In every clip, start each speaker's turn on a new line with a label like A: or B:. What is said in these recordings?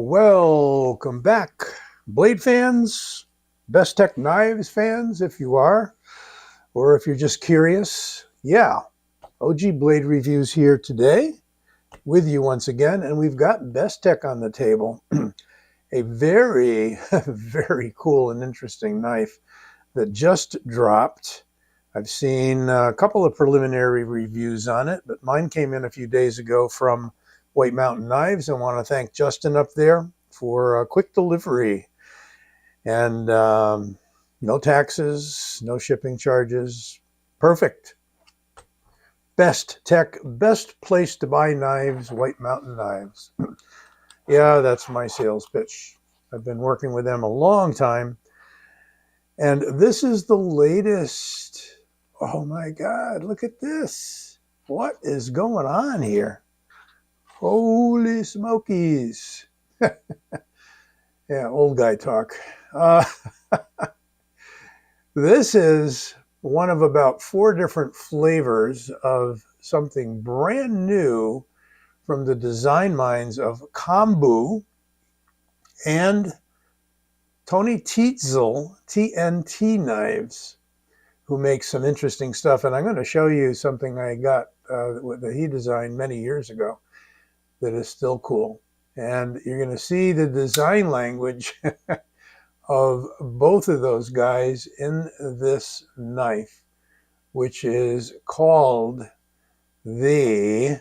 A: Welcome back, blade fans, Bestech knives fans, if you are, or if you're just curious. Yeah, OG Blade Reviews here today with you once again, and we've got Bestech on the table. A very, very cool and interesting knife that just dropped. I've seen a couple of preliminary reviews on it, but mine came in a few days ago from White Mountain Knives. I want to thank Justin up there for a quick delivery and no taxes, no shipping charges. Perfect. Bestech, best place to buy knives, White Mountain Knives. Yeah, that's my sales pitch. I've been working with them a long time. And this is the latest. Oh my God, look at this. What is going on here? Holy smokies. Yeah, old guy talk. This is one of about 4 different flavors of something brand new from the design minds of Kombou and Tony Tietzel TNT Knives, who makes some interesting stuff. And I'm going to show you something I got that he designed many years ago that is still cool. And you're going to see the design language of both of those guys in this knife, which is called the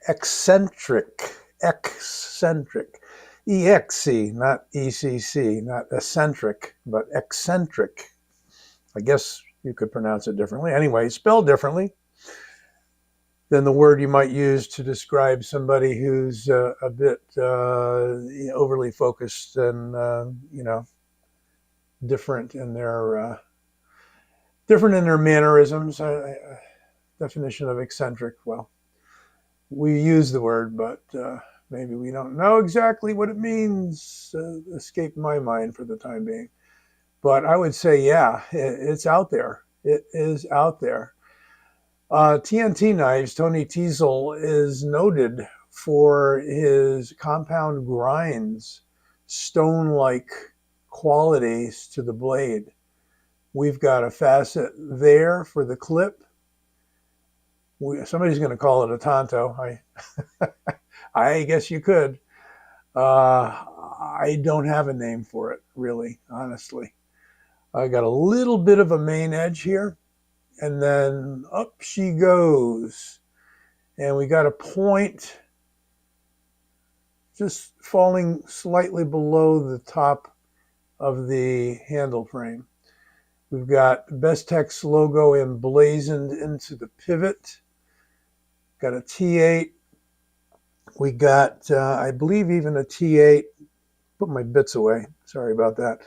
A: Excentric. Excentric. EXC, not ECC, not eccentric, but Excentric. I guess you could pronounce it differently. Anyway, spelled differently than the word you might use to describe somebody who's a bit overly focused and different in their mannerisms. Definition of eccentric. Well, we use the word, but maybe we don't know exactly what it means. Escaped my mind for the time being. But I would say, yeah, it's out there. It is out there. TNT Knives, Tony Tietzel, is noted for his compound grinds, stone-like qualities to the blade. We've got a facet there for the clip. Somebody's going to call it a tanto. I guess you could. I don't have a name for it, really, honestly. I got a little bit of a main edge here, and then up she goes. And we got a point just falling slightly below the top of the handle frame. We've got Bestech's logo emblazoned into the pivot. Got a T8. We got, I believe, even a T8. Put my bits away. Sorry about that.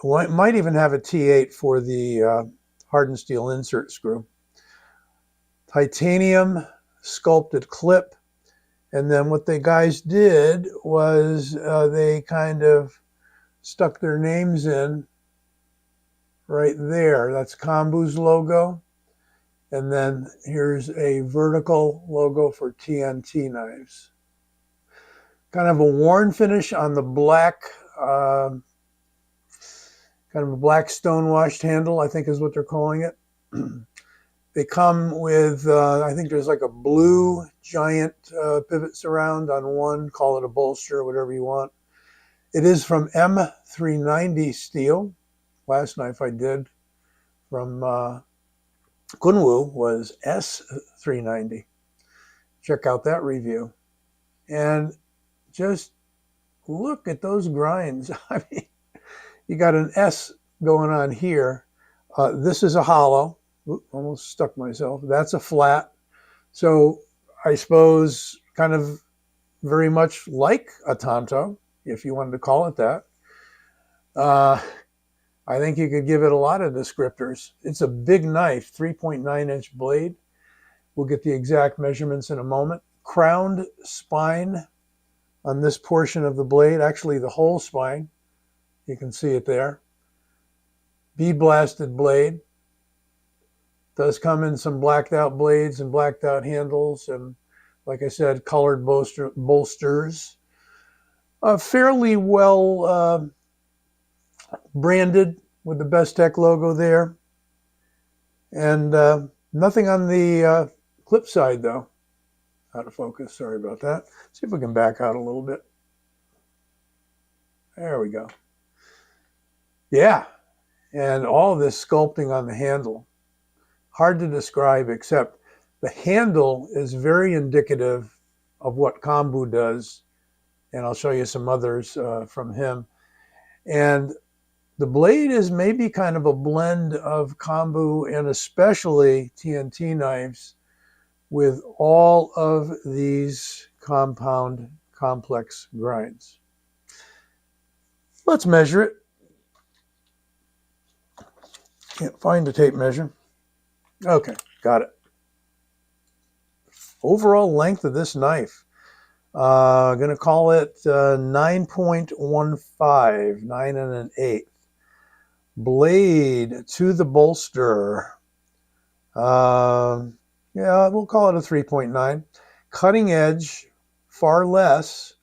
A: I might even have a T8 for the hardened steel insert screw. Titanium sculpted clip. And then what the guys did was they kind of stuck their names in right there. That's Kombou's logo. And then here's a vertical logo for TNT Knives. Kind of a worn finish on the black, kind of a black stonewashed handle, I think is what they're calling it. They come with, I think there's like a blue giant pivot surround on one, call it a bolster, whatever you want. It is from M390 steel. Last knife I did from Kunwu was S390. Check out that review. And just look at those grinds. I mean, you got an S going on here. This is a hollow. Oop, almost stuck myself. That's a flat. So I suppose kind of very much like a tanto, if you wanted to call it that. I think you could give it a lot of descriptors. It's a big knife, 3.9-inch blade. We'll get the exact measurements in a moment. Crowned spine on this portion of the blade, actually the whole spine. You can see it there. Bead-blasted blade. Does come in some blacked out blades and blacked out handles and Like I said, colored bolsters. Fairly well branded with the Bestech logo there. And nothing on the clip side, though. Out of focus. Sorry about that. See if we can back out a little bit. There we go. Yeah. And all of this sculpting on the handle. Hard to describe, except the handle is very indicative of what Kombou does. And I'll show you some others from him. And the blade is maybe kind of a blend of Kombou and especially TNT knives with all of these compound complex grinds. Let's measure it. Can't find the tape measure. Okay, got it. Overall length of this knife, going to call it 9.15, 9 1/8. Blade to the bolster, yeah, we'll call it a 3.9. Cutting edge, far less,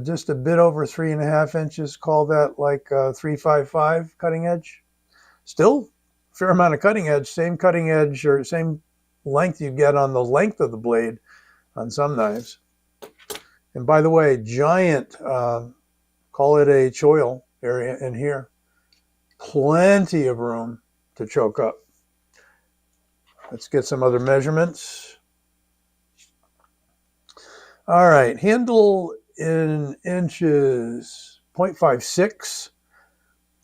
A: just a bit over 3.5 inches. Call that like 3.55 cutting edge. Still a fair amount of cutting edge, same cutting edge or same length you get on the length of the blade on some knives. And by the way, giant, call it a choil area in here. Plenty of room to choke up. Let's get some other measurements. All right, handle in inches, 0.56.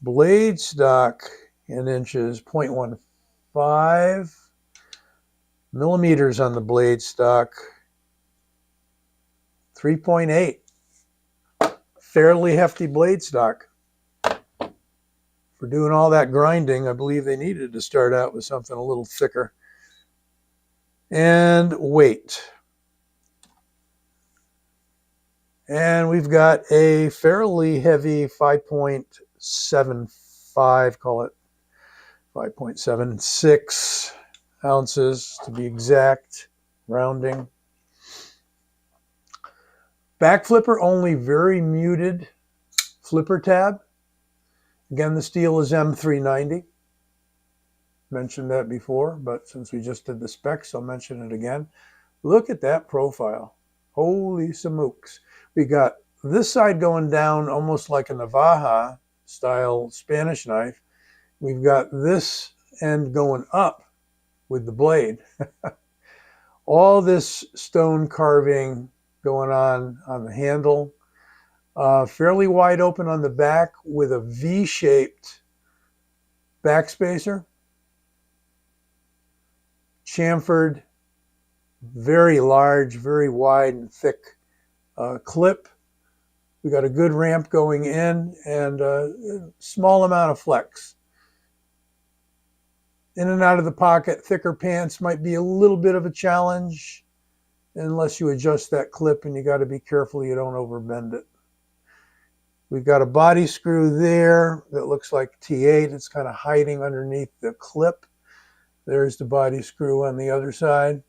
A: Blade stock in inches, 0.15. Millimeters on the blade stock, 3.8. Fairly hefty blade stock. For doing all that grinding, I believe they needed to start out with something a little thicker. And weight. And we've got a fairly heavy 5.75, call it 5.76 ounces to be exact, rounding. Back flipper only, very muted flipper tab. Again, the steel is M390. Mentioned that before, but since we just did the specs, I'll mention it again. Look at that profile. Holy smokes. We got this side going down almost like a Navaja style Spanish knife. We've got this end going up with the blade. All this stone carving going on the handle. Fairly wide open on the back with a V-shaped backspacer. Chamfered, very large, very wide and thick clip. We got a good ramp going in and a small amount of flex. In and out of the pocket, thicker pants might be a little bit of a challenge unless you adjust that clip, and you got to be careful you don't overbend it. We've got a body screw there that looks like T8. It's kind of hiding underneath the clip. There's the body screw on the other side.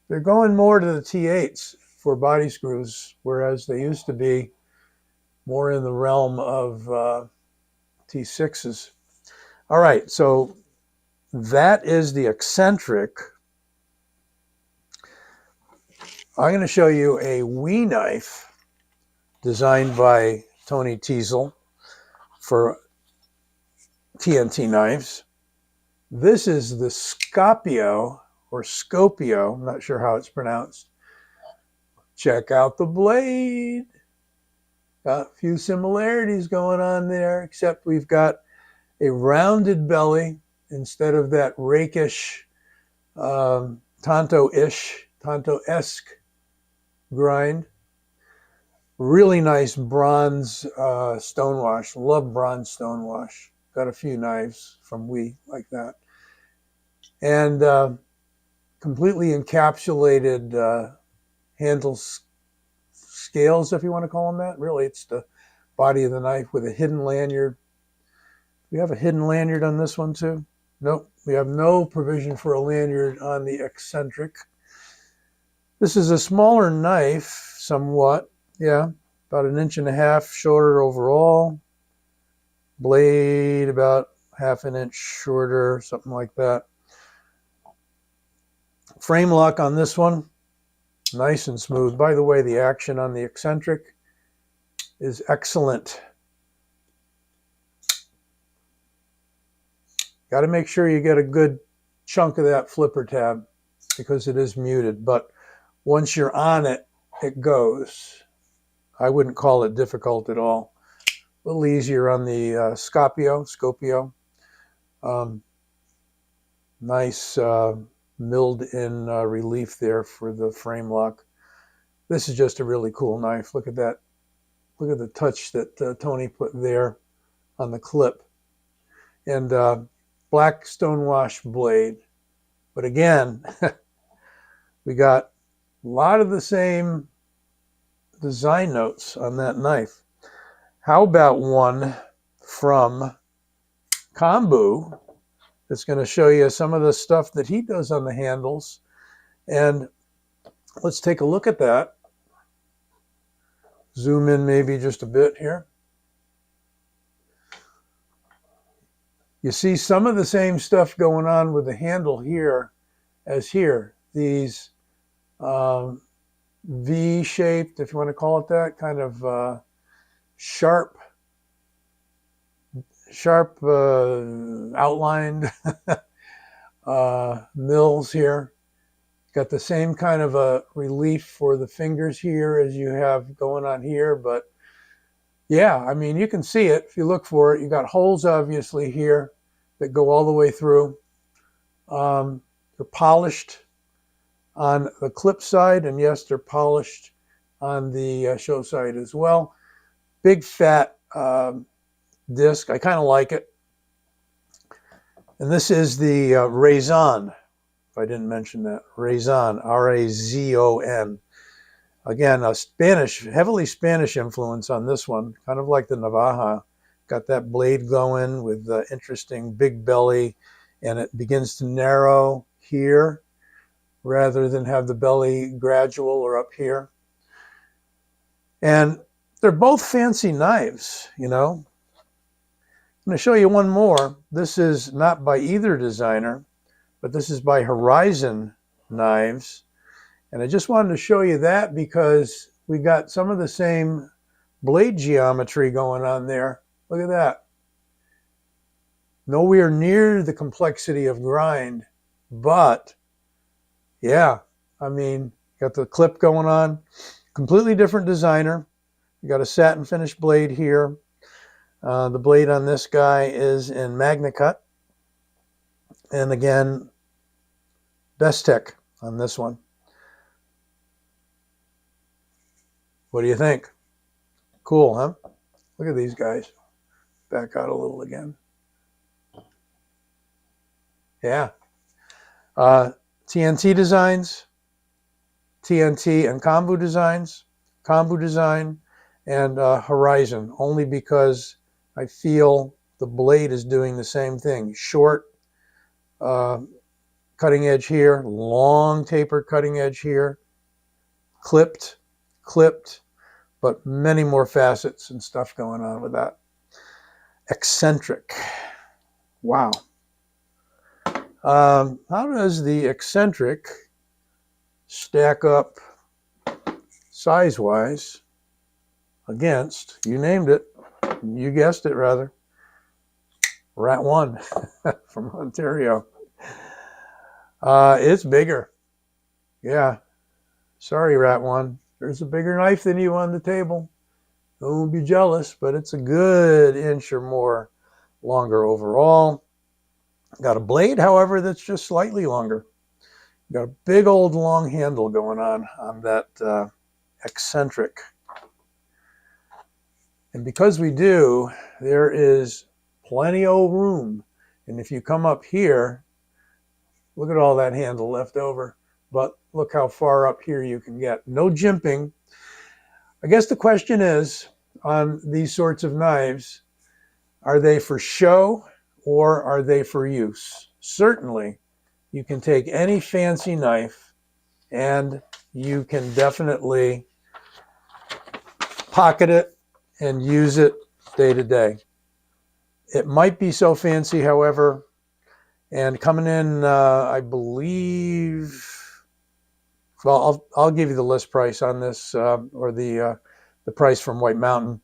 A: They're going more to the T8s for body screws, whereas they used to be more in the realm of T6s. All right, so that is the Excentric. I'm going to show you a Wee knife designed by Tony Teasel for TNT knives. This is the Scopio or Scopio. I'm not sure how it's pronounced. Check out the blade. Got a few similarities going on there, except we've got a rounded belly instead of that rakish, tanto-ish, tanto-esque grind. Really nice bronze stonewash. Love bronze stonewash. Got a few knives from Wee like that. And completely encapsulated handle scales, if you want to call them that. Really, it's the body of the knife with a hidden lanyard. We have a hidden lanyard on this one too? Nope, We have no provision for a lanyard on the Excentric. This is a smaller knife, somewhat. Yeah, about 1.5 inches shorter overall. Blade about 1/2 inch shorter, something like that. Frame lock on this one, nice and smooth. By the way, the action on the Excentric is excellent. Got to make sure you get a good chunk of that flipper tab because it is muted, but once you're on it, it goes. I wouldn't call it difficult at all. A little easier on the Scopio. Nice milled in relief there for the frame lock. This is just a really cool knife. Look at that. Look at the touch that Tony put there on the clip. And black stonewash blade. But again, we got a lot of the same design notes on that knife. How about one from Kombou that's going to show you some of the stuff that he does on the handles. And let's take a look at that. Zoom in maybe just a bit here. You see some of the same stuff going on with the handle here as here. These V-shaped, if you want to call it that, kind of sharp outlined mills here. Got the same kind of a relief for the fingers here as you have going on here, but yeah, I mean, you can see it if you look for it. You got holes obviously here that go all the way through. They're polished on the clip side, and yes, they're polished on the show side as well. Big fat disc. I kind of like it. And this is the Razon, if I didn't mention that. Razon, R-A-Z-O-N. Again, a heavily Spanish influence on this one, kind of like the Navaja. Got that blade going with the interesting big belly, and it begins to narrow here rather than have the belly gradual or up here. And they're both fancy knives, you know. I'm going to show you one more. This is not by either designer, but this is by Horizon Knives. And I just wanted to show you that because we got some of the same blade geometry going on there. Look at that. Nowhere near the complexity of grind, but yeah, I mean, got the clip going on. Completely different designer. You got a satin finish blade here. The blade on this guy is in MagnaCut. And again, Bestech on this one. What do you think? Cool, huh? Look at these guys. Back out a little again. Yeah. TNT Designs, TNT and Kombou Designs, Kombou Design, and Horizon, only because I feel the blade is doing the same thing. Short cutting edge here, long tapered cutting edge here, clipped, but many more facets and stuff going on with that. Excentric. Wow. How does the Excentric stack up size-wise against, you named it, you guessed it rather, Rat 1 from Ontario? It's bigger. Yeah. Sorry, Rat 1. There's a bigger knife than you on the table. Don't be jealous, but it's a good inch or more longer overall. Got a blade, however, that's just slightly longer. Got a big old long handle going on that Excentric. And because we do, there is plenty of room. And if you come up here, look at all that handle left over. But look how far up here you can get. No jimping. I guess the question is, on these sorts of knives, are they for show or are they for use? certainly you can take any fancy knife and you can definitely pocket it and use it day to day. It might be so fancy, however, and coming in, I believe, well, I'll give you the list price on this, or the price from White Mountain.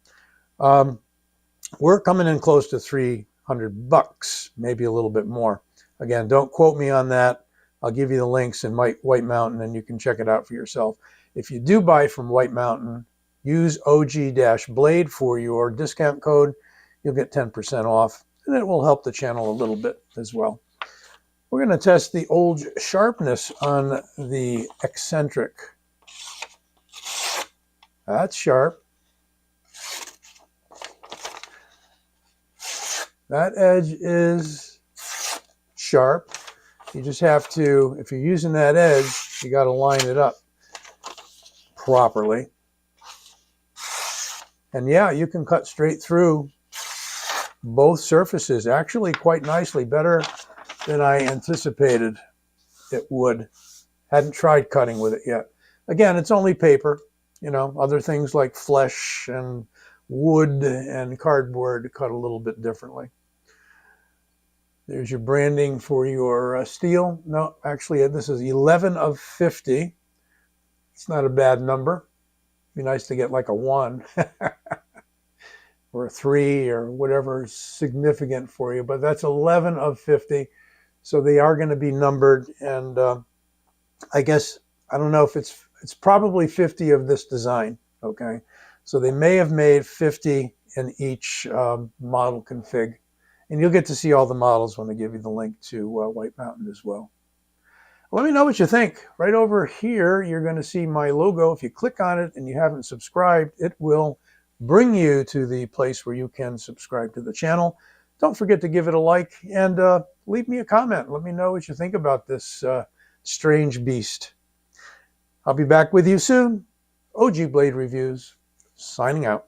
A: We're coming in close to $300, maybe a little bit more. Again, don't quote me on that. I'll give you the links in White Mountain, and you can check it out for yourself. If you do buy from White Mountain, use OG-Blade for your discount code. You'll get 10% off, and it will help the channel a little bit as well. We're going to test the old sharpness on the Excentric. That's sharp. That edge is sharp. You just have to, if you're using that edge, you got to line it up properly. And yeah, you can cut straight through both surfaces, actually quite nicely, better than I anticipated it would. Hadn't tried cutting with it yet. Again, it's only paper. You know, other things like flesh and wood and cardboard cut a little bit differently. There's your branding for your steel. No, actually, this is 11 of 50. It's not a bad number. It'd be nice to get like a 1 or a 3 or whatever is significant for you, but that's 11 of 50. So they are going to be numbered, and I guess, I don't know if it's probably 50 of this design, okay? So they may have made 50 in each model config, and you'll get to see all the models when they give you the link to White Mountain as well. Let me know what you think. Right over here, you're going to see my logo. If you click on it and you haven't subscribed, it will bring you to the place where you can subscribe to the channel. Don't forget to give it a like, and leave me a comment. Let me know what you think about this strange beast. I'll be back with you soon. OG Blade Reviews, signing out.